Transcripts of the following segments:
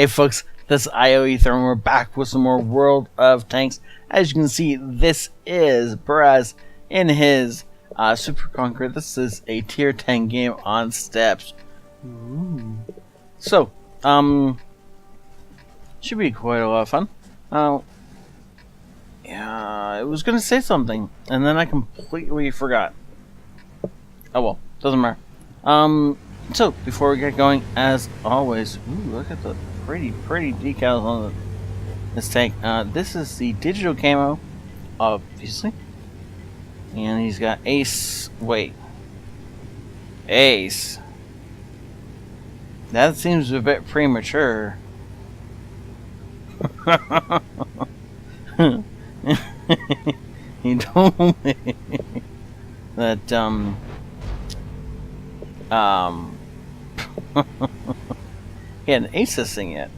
Hey folks, this is IOE Thermal. We're back with some more World of Tanks. As you can see, this is Perez in his Super Conqueror. This is a tier 10 game on steps. Ooh. So, should be quite a lot of fun. Yeah, I was gonna say something, and then I completely forgot. Oh well, doesn't matter. So before we get going, as always, ooh, look at the pretty decals on this tank. This is the digital camo, obviously, and he's got Ace. Wait, Ace. That seems a bit premature. He told me that he hadn't aced this thing yet.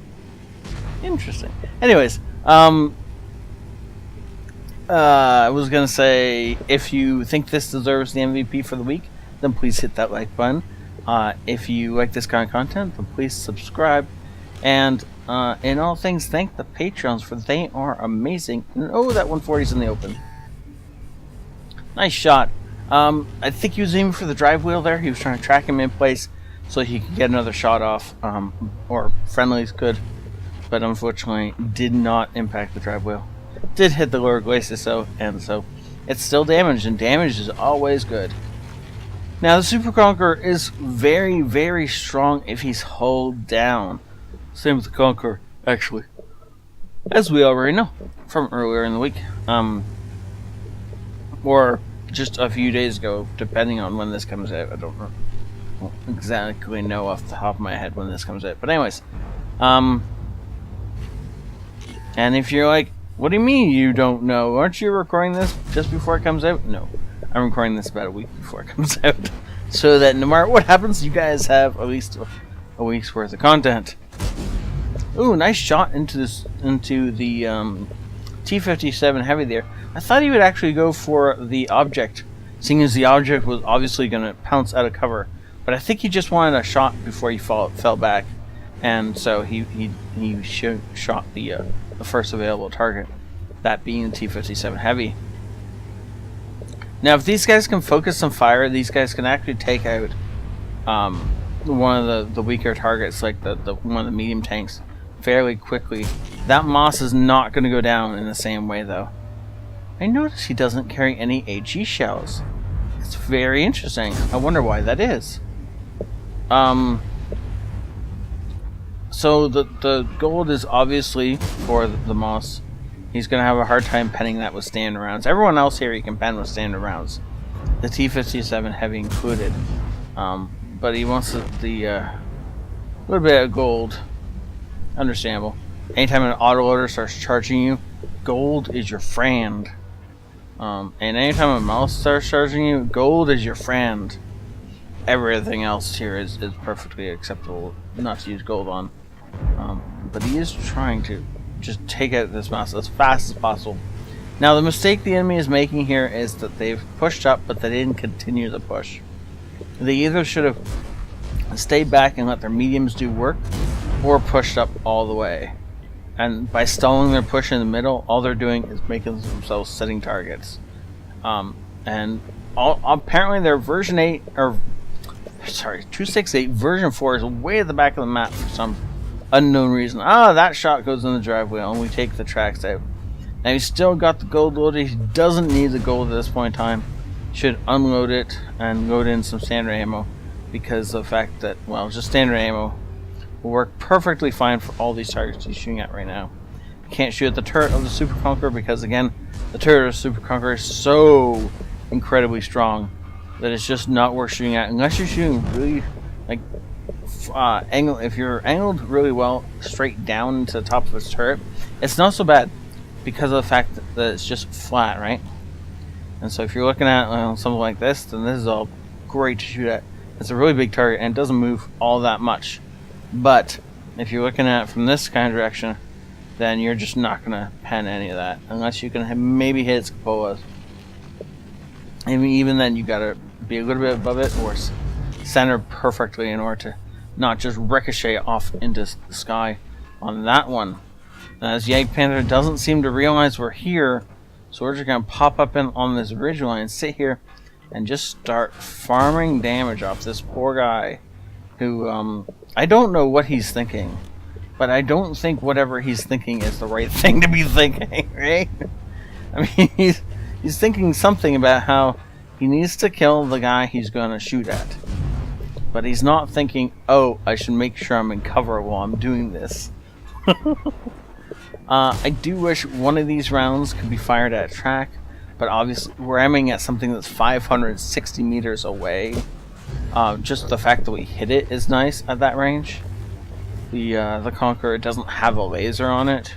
Interesting. Anyways, I was gonna say, if you think this deserves the MVP for the week, then please hit that like button. If you like this kind of content, then please subscribe. And in all things, thank the Patrons, for they are amazing. And oh, that 140's in the open. Nice shot. I think he was aiming for the drive wheel there. He was trying to track him in place so he could get another shot off, or friendlies could, but unfortunately did not impact the drive wheel. Did hit the lower glacis though, and so it's still damaged, and damage is always good. Now the Super Conqueror is very strong if he's hulled down. Same with the Conqueror, actually, as we already know from earlier in the week, or just a few days ago, depending on when this comes out. I don't exactly know off the top of my head when this comes out, but anyways, and if you're like, what do you mean you don't know? Aren't you recording this just before it comes out? No, I'm recording this about a week before it comes out, so that no matter what happens, you guys have at least a week's worth of content. Ooh, nice shot into the T-57 Heavy there. I thought he would actually go for the object, seeing as the object was obviously going to pounce out of cover. But I think he just wanted a shot before he fell back, and so he shot the first available target, that being the T-57 Heavy. Now, if these guys can focus some fire, these guys can actually take out one of the weaker targets, like the one of the medium tanks, fairly quickly. That Moss is not going to go down in the same way, though. I notice he doesn't carry any AG shells. It's very interesting. I wonder why that is. So the gold is obviously for the Moss. He's going to have a hard time penning that with standard rounds. Everyone else here he can pen with standard rounds, the T-57 Heavy included. But he wants the little bit of gold. Understandable. Anytime an autoloader starts charging you, gold is your friend. And anytime a mouse starts charging you, gold is your friend. Everything else here is perfectly acceptable not to use gold on. But he is trying to just take out this mouse as fast as possible. Now the mistake the enemy is making here is that they've pushed up, but they didn't continue the push. They either should have stayed back and let their mediums do work, or pushed up all the way. And by stalling their push in the middle, all they're doing is making themselves sitting targets. And apparently their version 8, or sorry, 268 version 4 is way at the back of the map for some unknown reason. That shot goes in the drive wheel, and we take the tracks out. Now he's still got the gold loaded. He doesn't need the gold at this point in time. Should unload it and load in some standard ammo, because of the fact that, well, just standard ammo will work perfectly fine for all these targets he's shooting at right now. Can't shoot at the turret of the Super Conqueror because, again, the turret of the Super Conqueror is so incredibly strong that it's just not worth shooting at unless you're shooting really, like, angle. If you're angled really well straight down into the top of its turret, it's not so bad because of the fact that it's just flat, right? And so if you're looking at something like this, then this is all great to shoot at. It's a really big target and it doesn't move all that much. But if you're looking at it from this kind of direction, then you're just not going to pen any of that unless you can maybe hit its cupolas. And even then, you got to be a little bit above it or center perfectly in order to not just ricochet off into the sky on that one. And as Jagdpanther doesn't seem to realize we're here, so we're just going to pop up in on this ridgeline and sit here and just start farming damage off this poor guy who, I don't know what he's thinking, but I don't think whatever he's thinking is the right thing to be thinking, right? I mean, he's thinking something about how he needs to kill the guy he's going to shoot at. But he's not thinking, oh, I should make sure I'm in cover while I'm doing this. I do wish one of these rounds could be fired at a track, but obviously we're aiming at something that's 560 meters away. Just the fact that we hit it is nice at that range. The Conqueror doesn't have a laser on it.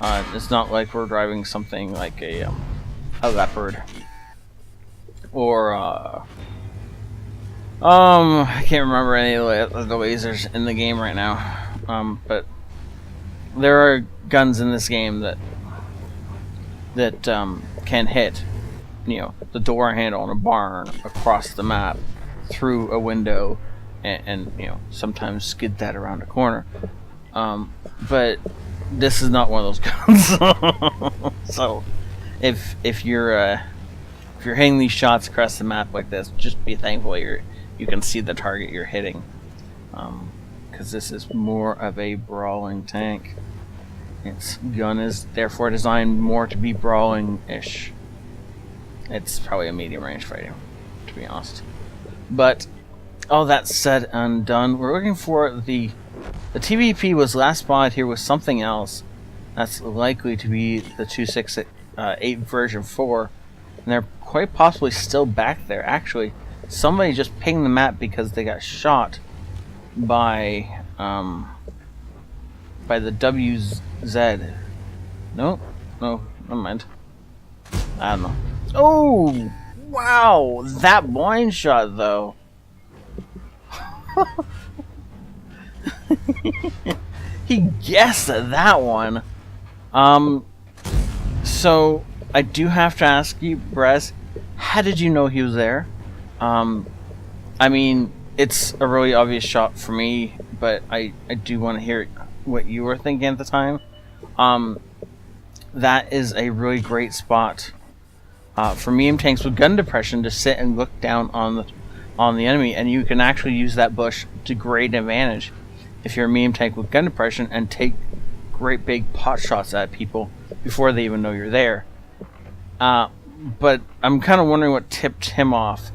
It's not like we're driving something like a Leopard. Or, I can't remember any of the lasers in the game right now. But there are guns in this game that can hit, the door handle in a barn across the map, through a window, and sometimes skid that around a corner. But this is not one of those guns. So if you're hitting these shots across the map like this, just be thankful you can see the target you're hitting, because this is more of a brawling tank. Its gun is therefore designed more to be brawling-ish. It's probably a medium-range fighter, to be honest. But all that said and done, we're looking for the TVP was last spotted here with something else. That's likely to be the 268 version 4, and they're quite possibly still back there. Actually, somebody just pinged the map because they got shot by the WZ. No, never mind. I don't know. Oh, wow, that blind shot though. He guessed at that one. So I do have to ask you, Brez, how did you know he was there? I mean, it's a really obvious shot for me, but I do want to hear what you were thinking at the time. That is a really great spot for medium tanks with gun depression to sit and look down on the enemy, and you can actually use that bush to great advantage if you're a medium tank with gun depression and take great big pot shots at people before they even know you're there. But I'm kind of wondering what tipped him off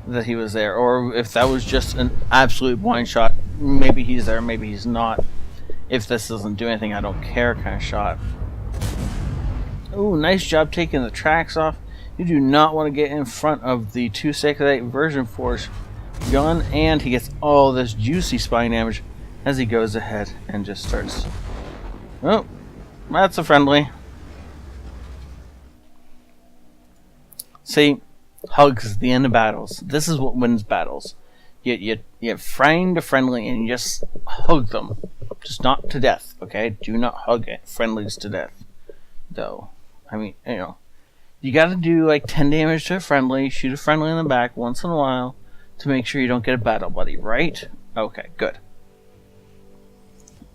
that he was there, or if that was just an absolute blind shot. Maybe he's there, maybe he's not. If this doesn't do anything, I don't care kind of shot. Ooh, nice job taking the tracks off. You do not want to get in front of the 268 version 4's gun, and he gets all this juicy spine damage as he goes ahead and just starts. Oh, that's a friendly. See, hugs at the end of battles. This is what wins battles. You find a friendly and you just hug them. Just not to death, okay? Do not hug friendlies to death. Though, I mean, you gotta do like 10 damage to a friendly, shoot a friendly in the back once in a while to make sure you don't get a battle buddy, right? Okay, good.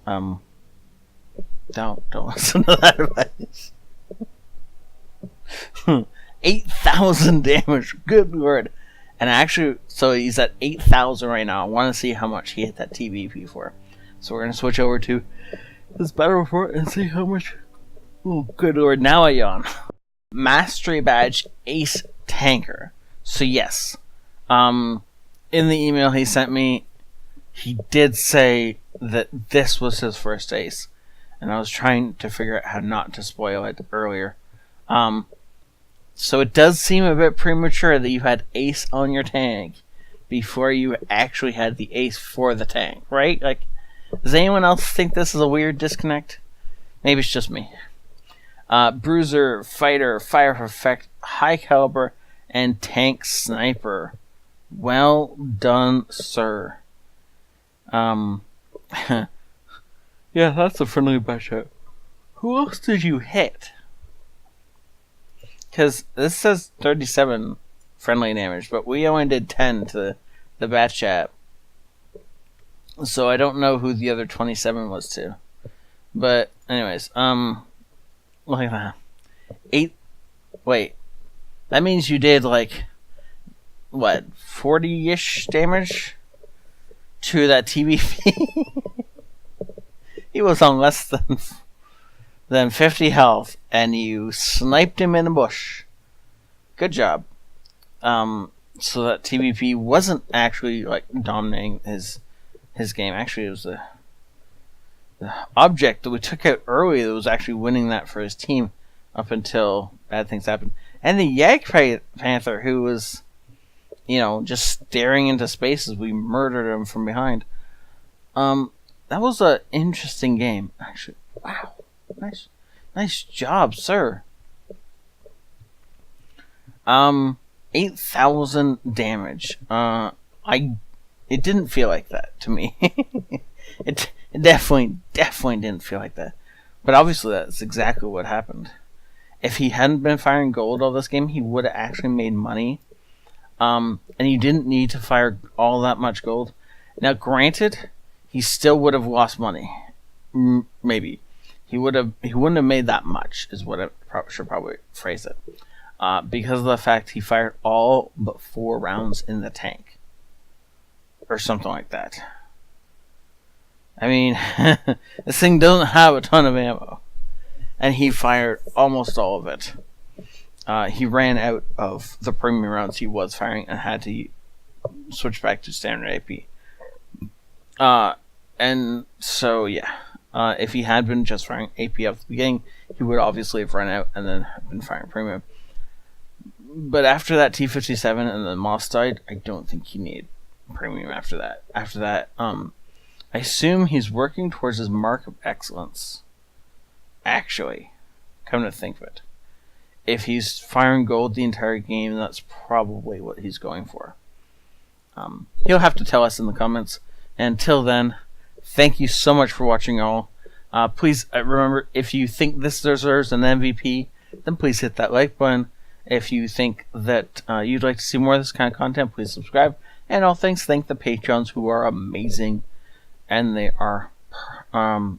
Don't listen to that advice. 8,000 damage, good lord. And actually, so he's at 8,000 right now. I want to see how much he hit that TVP for. So we're going to switch over to this battle report and see how much. Oh, good lord, now I yawn. Mastery badge Ace Tanker. So yes, in the email he sent me, he did say that this was his first ace. And I was trying to figure out how not to spoil it earlier. So it does seem a bit premature that you had ace on your tank before you actually had the ace for the tank, right? Like, does anyone else think this is a weird disconnect? Maybe it's just me. Bruiser, Fighter, Fire Effect, High Caliber, and Tank Sniper. Well done, sir. Yeah, that's a friendly bash out. Who else did you hit? Because this says 37 friendly damage, but we only did 10 to the batch chat. So I don't know who the other 27 was to. But anyways, look at that. 8. Wait, that means you did like what 40-ish damage to that TVP. He was on less than 50 health, and you sniped him in a bush. Good job. So that TVP wasn't actually like dominating his game. Actually, it was the object that we took out early that was actually winning that for his team up until bad things happened. And the Jagdpanther, who was, just staring into space as we murdered him from behind. That was an interesting game, actually. Wow, nice job, sir. 8,000 damage. It didn't feel like that to me. It definitely didn't feel like that. But obviously that's exactly what happened. If he hadn't been firing gold all this game, he would have actually made money. And he didn't need to fire all that much gold. Now, granted, he still would have lost money. Maybe. He wouldn't have made that much, is what I should probably phrase it. Because of the fact he fired all but 4 rounds in the tank. Or something like that. I mean, this thing doesn't have a ton of ammo. And he fired almost all of it. He ran out of the premium rounds he was firing and had to switch back to standard AP. And so, yeah. If he had been just firing AP up the beginning, he would obviously have run out and then have been firing premium. But after that T-57 and the Moss died, I don't think he needed premium after that. After that, I assume he's working towards his mark of excellence. Actually, come to think of it. If he's firing gold the entire game, that's probably what he's going for. He'll have to tell us in the comments. And until then, thank you so much for watching, all. Please remember, if you think this deserves an MVP, then please hit that like button. If you think that you'd like to see more of this kind of content, please subscribe. And all thanks, thank the Patreons, who are amazing. And they are,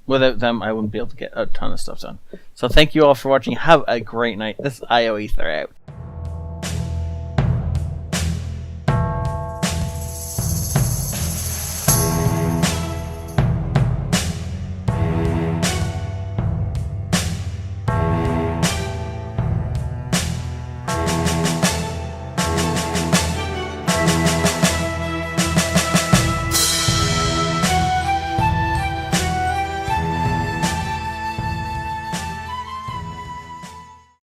without them, I wouldn't be able to get a ton of stuff done. So thank you all for watching. Have a great night. This is IO Ether out.